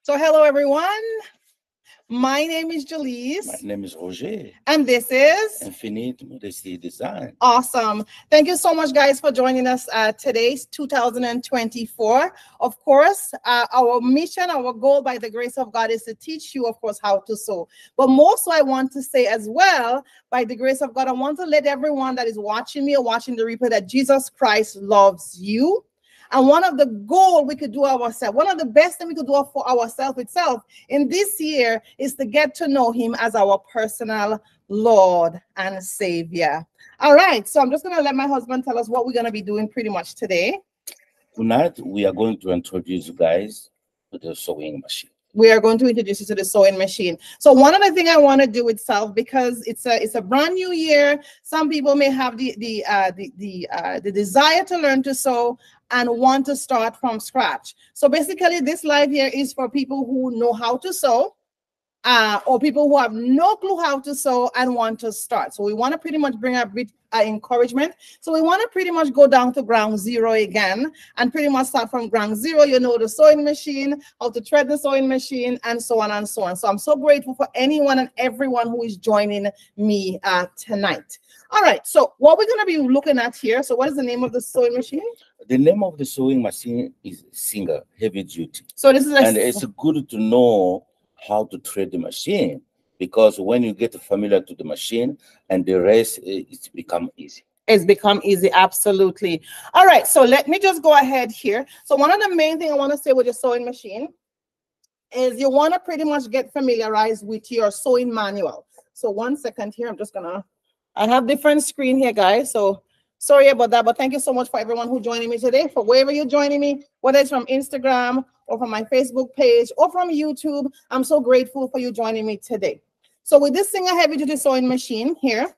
So hello everyone. My name is My Jaleese. name is Roger. And this is Infinite Modesty Design. awesome. Thank you so much, guys, for joining us today's 2024. Of course, our mission, our goal by the grace of God is to teach you, of course, how to sew. But more so, I want to say as well, by the grace of God, I want to let everyone that is watching me or watching the replay that Jesus Christ loves you. And one of the goal we could do ourselves, one of the best thing we could do for ourselves itself in this year is to get to know him as our personal Lord and Savior. All right, so I'm just going to let my husband tell us what we're going to be doing pretty much today. Tonight, we are going to introduce you guys to the sewing machine. We are going to introduce you to the sewing machine. So one of the things I want to do itself, because it's a brand new year, some people may have the desire to learn to sew and want to start from scratch. So basically, this live here is for people who know how to sew, or people who have no clue how to sew and want to start. So we want to pretty much bring a bit encouragement. So we want to pretty much go down to ground zero again and pretty much start from ground zero. You know, the sewing machine, how to thread the sewing machine, and so on and so on. So I'm so grateful for anyone and everyone who is joining me tonight. All right, so what we're going to be looking at here. So what is the name of the sewing machine? The name of the sewing machine is Singer Heavy Duty. So this is and it's good to know how to thread the machine, because when you get familiar to the machine and the rest, it's become easy. It's become easy, absolutely. All right, so let me just go ahead here. So one of the main things I want to say with your sewing machine is you want to pretty much get familiarized with your sewing manual. So 1 second here, I have different screen here, guys, so sorry about that, but thank you so much for everyone who joining me today, for wherever you're joining me, whether it's from Instagram or from my Facebook page or from YouTube. I'm so grateful for you joining me today. So with this Singer Heavy Duty sewing machine here,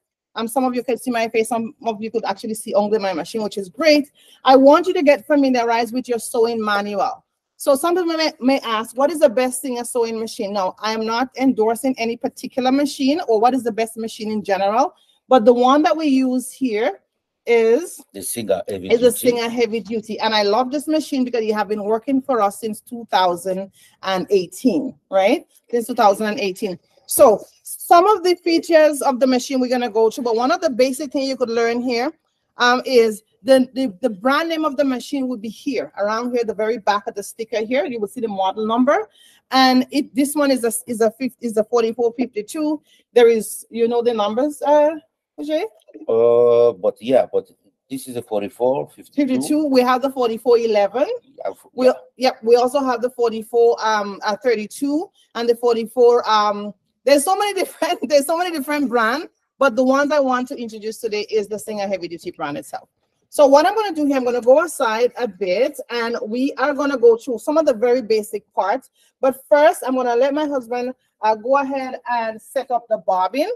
some of you can see my face, some of you could actually see only my machine, which is great. I want you to get familiarized with your sewing manual. So some people may ask, what is the best Singer sewing machine? Now, I am not endorsing any particular machine or what is the best machine in general, but the one that we use here is the Singer Heavy Duty. Singer Heavy Duty. And I love this machine because you have been working for us since 2018, right? Since 2018. So some of the features of the machine we're going to go through, but one of the basic things you could learn here is the brand name of the machine would be here, around here, the very back of the sticker here. You will see the model number. And this one is a 4452. There is, you know, the numbers, Jay? But this is a 4452. We have the 4411. We also have the 4432 and the 44 there's so many different brands, but the ones I want to introduce today is the Singer Heavy Duty brand itself. So what I'm going to do here, I'm going to go aside a bit and we are going to go through some of the very basic parts. But first, I'm going to let my husband go ahead and set up the bobbin.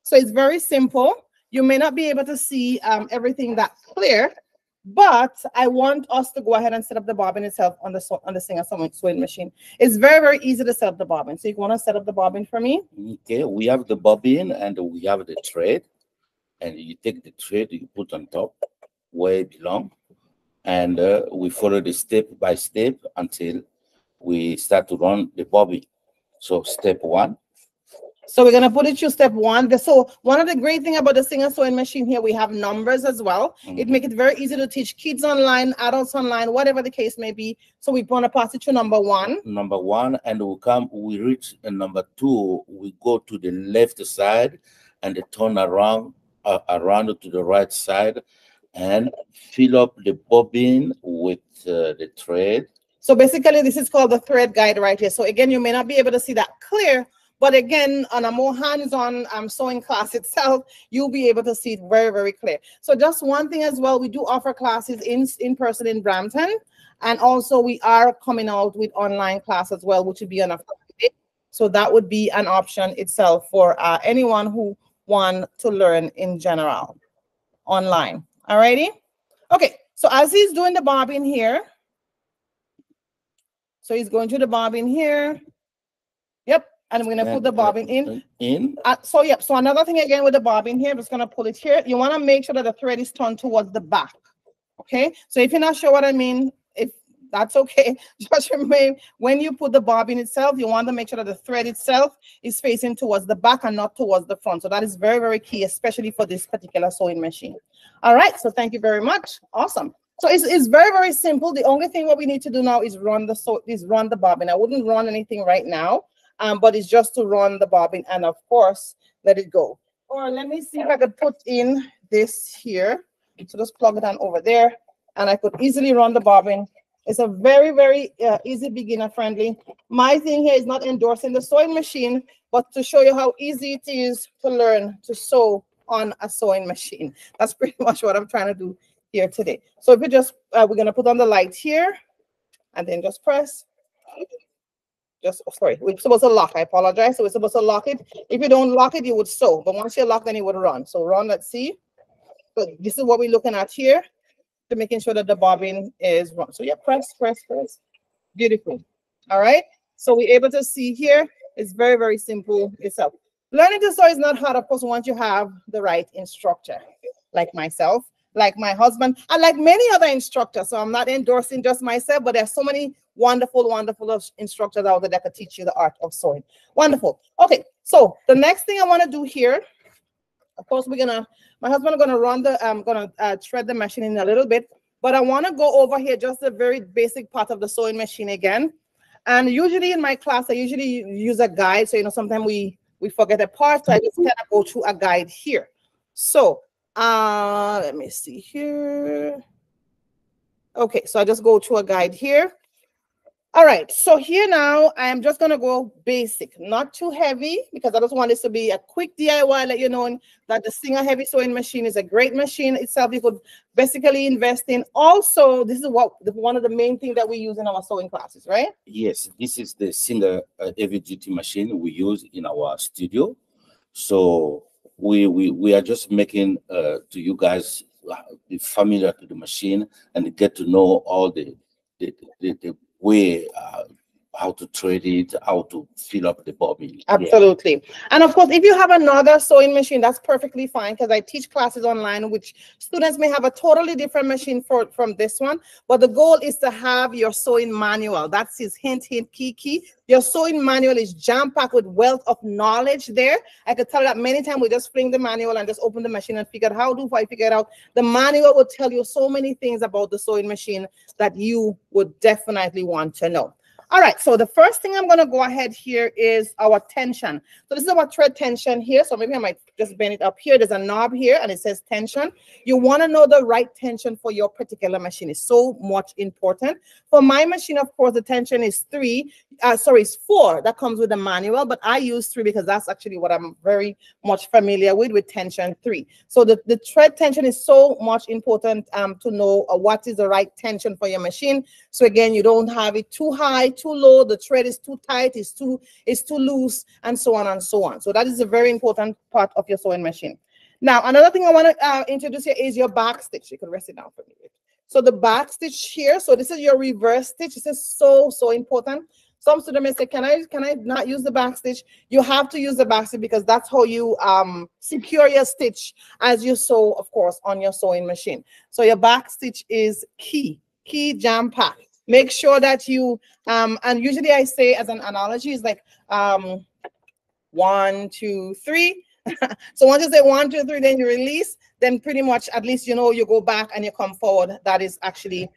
So it's very simple. You may not be able to see everything that clear, but I want us to go ahead and set up the bobbin itself on the Singer sewing machine. It's very, very easy to set up the bobbin. So you want to set up the bobbin for me? Okay, we have the bobbin and we have the thread. And you take the thread, you put on top where it belongs. And we follow the step by step until we start to run the bobbin. So step one. So we're going to put it through step one. So one of the great things about the Singer sewing machine here, we have numbers as well. It makes it very easy to teach kids online, adults online, whatever the case may be. So we want to pass it to number one. Number one, and we reach number two. We go to the left side and turn around to the right side and fill up the bobbin with the thread. So basically, this is called the thread guide right here. So again, you may not be able to see that clear, but again, on a more hands-on sewing class itself, you'll be able to see it very, very clear. So just one thing as well, we do offer classes in person in Brampton. And also we are coming out with online class as well, which would be on a Friday. So that would be an option itself for anyone who want to learn in general online. All righty. Okay, so as he's doing the bobbin here, so he's going to the bobbin here. Yep. And we're going to put the bobbin in. So another thing again with the bobbin here, I'm just going to pull it here. You want to make sure that the thread is turned towards the back. Okay. So if you're not sure what I mean, if That's okay. Just remember, when you put the bobbin itself, you want to make sure that the thread itself is facing towards the back and not towards the front. So that is very, very key, especially for this particular sewing machine. All right, so thank you very much. Awesome. So it's very, very simple. The only thing what we need to do now is run the bobbin. I wouldn't run anything right now, but it's just to run the bobbin and of course let it go. Or let me see if I could put in this here. So just plug it on over there, and I could easily run the bobbin. It's a very, very easy, beginner friendly. My thing here is not endorsing the sewing machine, but to show you how easy it is to learn to sew on a sewing machine. That's pretty much what I'm trying to do here today. So if you just, we're gonna put on the light here, and then just press. Sorry, we're supposed to lock. I apologize. So we're supposed to lock it. If you don't lock it, you would sew. But once you lock, then you would run. So run. Let's see. So this is what we're looking at here, to making sure that the bobbin is run. So yeah, press, press, press. Beautiful. All right. So we're able to see here. It's very, very simple itself. Learning to sew is not hard, of course, once you have the right instructor, like myself, like my husband, and like many other instructors. So I'm not endorsing just myself, but there's so many wonderful, wonderful instructors out there that could teach you the art of sewing. Wonderful. Okay, so the next thing I want to do here, of course, my husband is gonna run the, thread the machine in a little bit, but I want to go over here just the very basic part of the sewing machine again. And usually in my class, I usually use a guide. So, sometimes we forget a part. So I just kind of go through a guide here. So let me see here. Okay, so I just go to a guide here. All right, so here now, I am just gonna go basic, not too heavy, because I just want this to be a quick DIY, let you know that the Singer Heavy Sewing Machine is a great machine itself. You could basically invest in. Also, this is one of the main things that we use in our sewing classes, right? Yes, this is the Singer Heavy Duty machine we use in our studio. So we are just making to you guys be familiar to the machine and get to know all the way how to thread it, how to fill up the bobbin. Absolutely. Yeah. And of course, if you have another sewing machine, that's perfectly fine, because I teach classes online, which students may have a totally different machine from this one. But the goal is to have your sewing manual. That's his hint, key. Your sewing manual is jam-packed with wealth of knowledge there. I could tell you that many times we just fling the manual and just open the machine and figure out how do I figure it out. The manual will tell you so many things about the sewing machine that you would definitely want to know. All right, so the first thing I'm going to go ahead here is our tension. So this is our thread tension here. So maybe I might just bend it up here. There's a knob here and it says tension. You want to know the right tension for your particular machine. It's so much important. For my machine, of course, the tension is it's 4. That comes with the manual, but I use 3 because that's actually what I'm very much familiar with tension 3. So the thread tension is so much important to know what is the right tension for your machine. So again, you don't have it too high, too low, the thread is too tight, it's too loose, and so on and so on. So that is a very important part of your sewing machine. Now, another thing I want to introduce here is your back stitch. You can rest it down for me. So the back stitch here, so this is your reverse stitch. This is so important. Some students may say, can I not use the back stitch? You have to use the back stitch because that's how you secure your stitch as you sew, of course, on your sewing machine. So your back stitch is key jam pack. Make sure that you, and usually I say as an analogy, is like 1, 2, 3. So once you say 1, 2, 3, then you release, then pretty much at least, you go back and you come forward. That is actually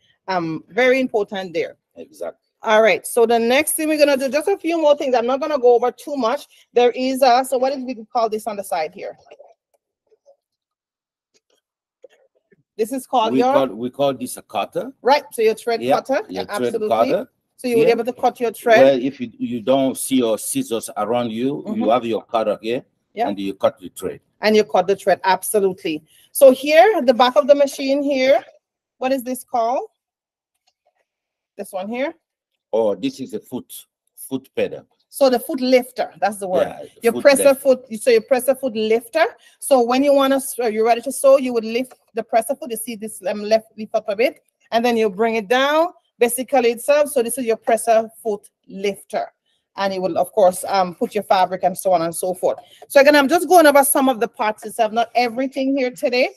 very important there. Exactly. All right, so the next thing we're going to do, just a few more things. I'm not going to go over too much. There is, so what is we call this on the side here? This is called we call this a cutter. Right, so your thread cutter. Your absolutely. Thread cutter. So you will be able to cut your thread. Well, if you don't see your scissors around you, you have your cutter here, and you cut the thread. And you cut the thread, absolutely. So here, at the back of the machine here, what is this called? This one here? Oh, this is a foot pedal. So the foot lifter, that's the word. Yeah, you press a foot, so you press a foot lifter. So when you want to, you're ready to sew, you would lift the presser foot. You see this left lift up a bit, and then you bring it down, basically itself. So this is your presser foot lifter. And you will, of course, put your fabric and so on and so forth. So again, I'm just going over some of the parts itself, not everything here today,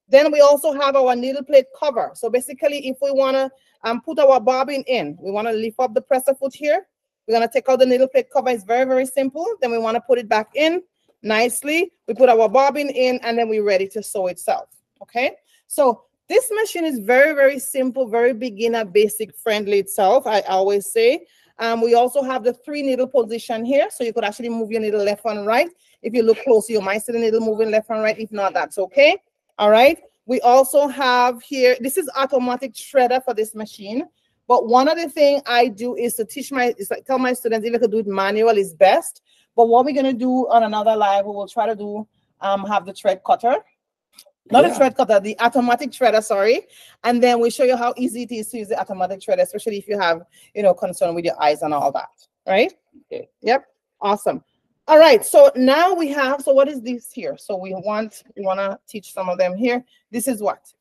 Then we also have our needle plate cover. So basically, if we want to put our bobbin in, we want to lift up the presser foot here. We're going to take out the needle plate cover. It's very, very simple. Then we want to put it back in nicely. We put our bobbin in, and then we're ready to sew itself. Okay, so this machine is very, very simple, very beginner, basic friendly itself, I always say. We also have the 3 needle position here, so you could actually move your needle left and right. If you look close, you might see the needle moving left and right. If not, that's okay. All right. We also have here, this is automatic shredder for this machine. But one of the things I do is to teach tell my students if they could do it manual is best. But what we're gonna do on another live, we will try to do have the thread cutter. Not a thread cutter, the automatic shredder, sorry. And then we'll show you how easy it is to use the automatic shredder, especially if you have, concern with your eyes and all that, right? Okay. Yep. Awesome. All right. So now we have, so what is this here? So we want to teach some of them here. This is what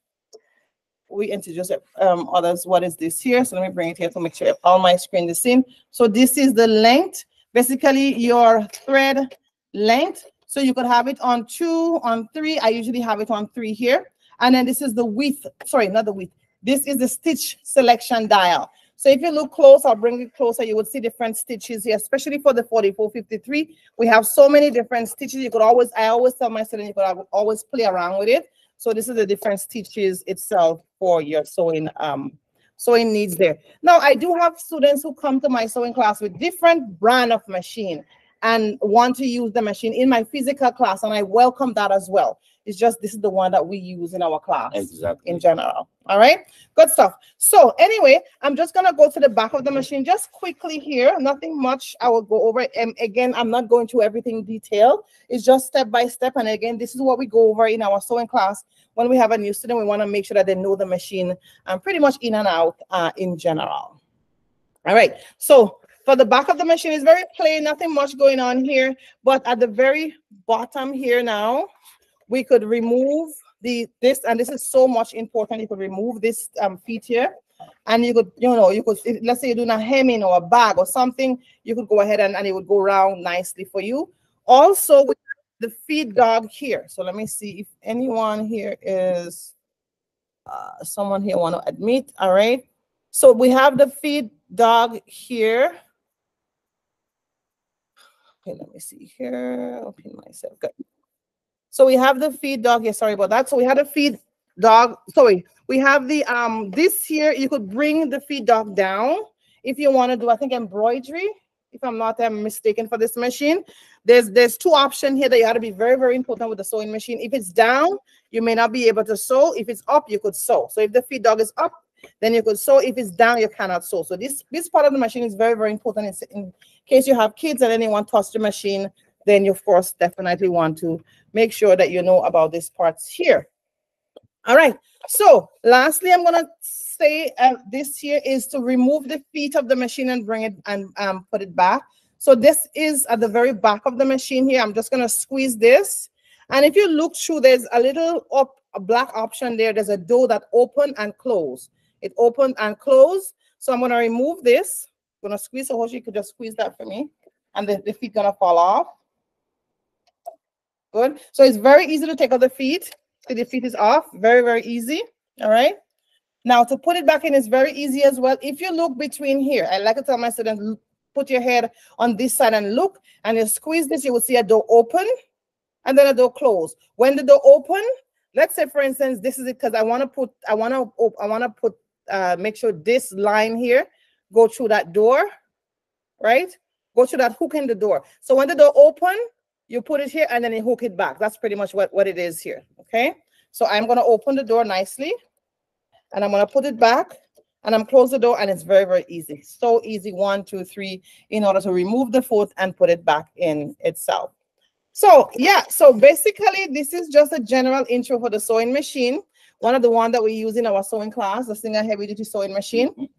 we introduce others. What is this here? So let me bring it here to make sure all my screen is seen. So this is the length, basically your thread length. So you could have it on 2, on 3. I usually have it on 3 here. And then this is the width. Sorry, not the width. This is the stitch selection dial. So if you look close, I'll bring it closer. You would see different stitches here, especially for the 4453. We have so many different stitches. You could always, I always tell my students, you could always play around with it. So this is the different stitches itself for your sewing needs there. Now, I do have students who come to my sewing class with different brand of machine and want to use the machine in my physical class, and I welcome that as well. It's just this is the one that we use in our class in general. All right, good stuff. So anyway, I'm just gonna go to the back of the machine just quickly here. Nothing much. I will go over it. And again, I'm not going through everything in detail. It's just step by step. And again, this is what we go over in our sewing class. When we have a new student, we want to make sure that they know the machine pretty much in and out in general. All right, so for the back of the machine is very plain, nothing much going on here. But at the very bottom here now, we could remove this, and this is so much important. You could remove this feet here, and you could, let's say you're doing a hemming or a bag or something, you could go ahead and it would go around nicely for you. Also, with the feed dog here. So let me see if anyone here is someone here want to admit. All right. So we have the feed dog here. Okay, let me see here. Open myself. Good. So we have the feed dog here. Sorry about that. So we had a feed dog. Sorry, we have the this here. You could bring the feed dog down if you want to do, I think, embroidery. If I'm not mistaken for this machine, there's 2 options here that you have to be very, very important with the sewing machine. If it's down, you may not be able to sew. If it's up, you could sew. So if the feed dog is up, then you could sew. If it's down, you cannot sew. So this part of the machine is very, very important. In case you have kids and anyone touch the machine, then you, of course, definitely want to make sure that you know about these parts here. All right. So lastly, I'm going to say this here is to remove the feet of the machine and bring it and put it back. So this is at the very back of the machine here. I'm just going to squeeze this. And if you look through, there's a little a black option there. There's a door that open and close. It opened and closed. So I'm going to remove this. I'm going to squeeze. So you could just squeeze that for me. And the feet going to fall off. Good. So it's very easy to take out the feet. So the feet is off. Very, very easy. All right. Now to put it back in is very easy as well. If you look between here, I like to tell my students, put your head on this side and look, and you squeeze this, you will see a door open and then a door close. When the door open, let's say for instance, this is it because I want to make sure this line here go through that door, right? Go through that hook in the door. So when the door open, you put it here and then you hook it back. That's pretty much what it is here. Okay. So I'm going to open the door nicely and I'm going to put it back and I'm close the door, and it's very, very easy. So easy. 1, 2, 3 in order to remove the foot and put it back in itself. So yeah, so basically this is just a general intro for the sewing machine. One of the ones that we use in our sewing class, the single heavy duty sewing machine.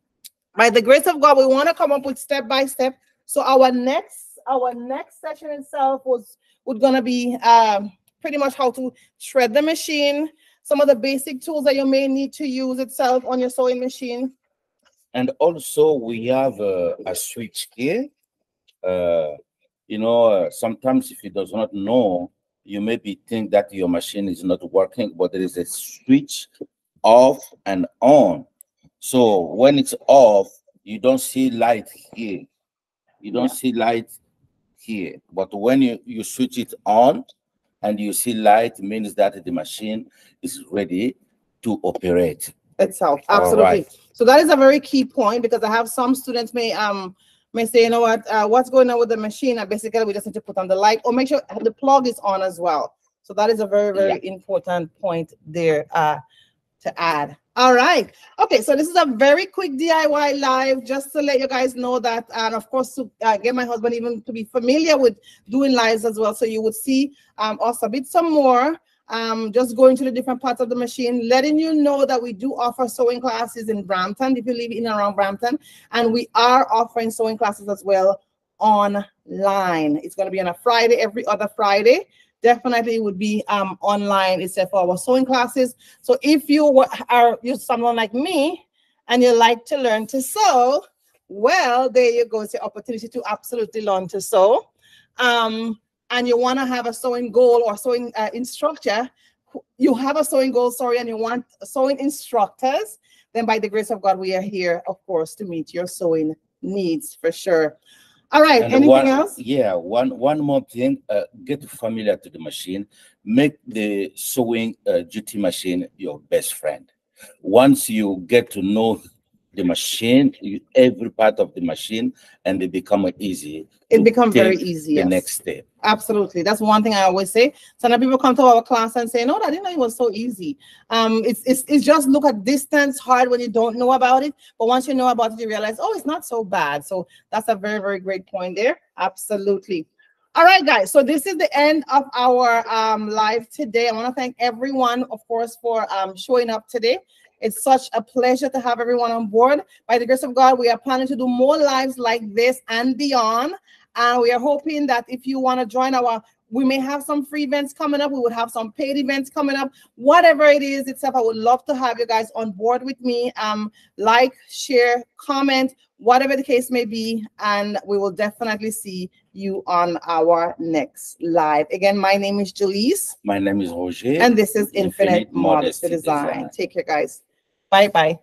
By the grace of God, we want to come up with step by step. So our next session itself would gonna be pretty much how to thread the machine, some of the basic tools that you may need to use itself on your sewing machine. And also we have a switch here. Sometimes if he does not know you maybe think that your machine is not working, but there is a switch off and on. So when it's off, you don't see light here. You don't see light here. But when you switch it on and you see light, means that the machine is ready to operate itself. All Absolutely. right. So that is a very key point, because I have some students may say, you know what, what's going on with the machine? And basically we just need to put on the light or make sure the plug is on as well. So that is a very, very important point there to add. All right. Okay, so this is a very quick DIY live, just to let you guys know that, and of course to get my husband even to be familiar with doing lives as well. So you would see us a bit some more, just going to the different parts of the machine, letting you know that we do offer sewing classes in Brampton, if you live in and around Brampton, and we are offering sewing classes as well online. It's going to be on a Friday, every other Friday. Definitely it would be online except for our sewing classes. So if you are someone like me and you like to learn to sew, well, there you go. It's an opportunity to absolutely learn to sew. And you want to have a sewing goal or sewing instructor, you have a sewing goal, and you want sewing instructors, then by the grace of God, we are here, of course, to meet your sewing needs for sure. All right, And anything else? Yeah, one more thing. Get familiar to the machine. Make the sewing duty machine your best friend. Once you get to know the machine, every part of the machine, and they become easy. It becomes very easy. The next step. Absolutely. That's one thing I always say. Some people come to our class and say, no, I didn't know it was so easy. It's just look at distance hard when you don't know about it. But once you know about it, you realize, oh, it's not so bad. So that's a very, very great point there. Absolutely. All right, guys. So this is the end of our live today. I want to thank everyone, of course, for showing up today. It's such a pleasure to have everyone on board. By the grace of God, we are planning to do more lives like this and beyond. And we are hoping that if you want to join we may have some free events coming up. We would have some paid events coming up. Whatever it is itself, I would love to have you guys on board with me. Like, share, comment, whatever the case may be. And we will definitely see you on our next live. Again, my name is Jaleese. My name is Roger. And this is Infinite Modesty Design. Take care, guys. Bye-bye.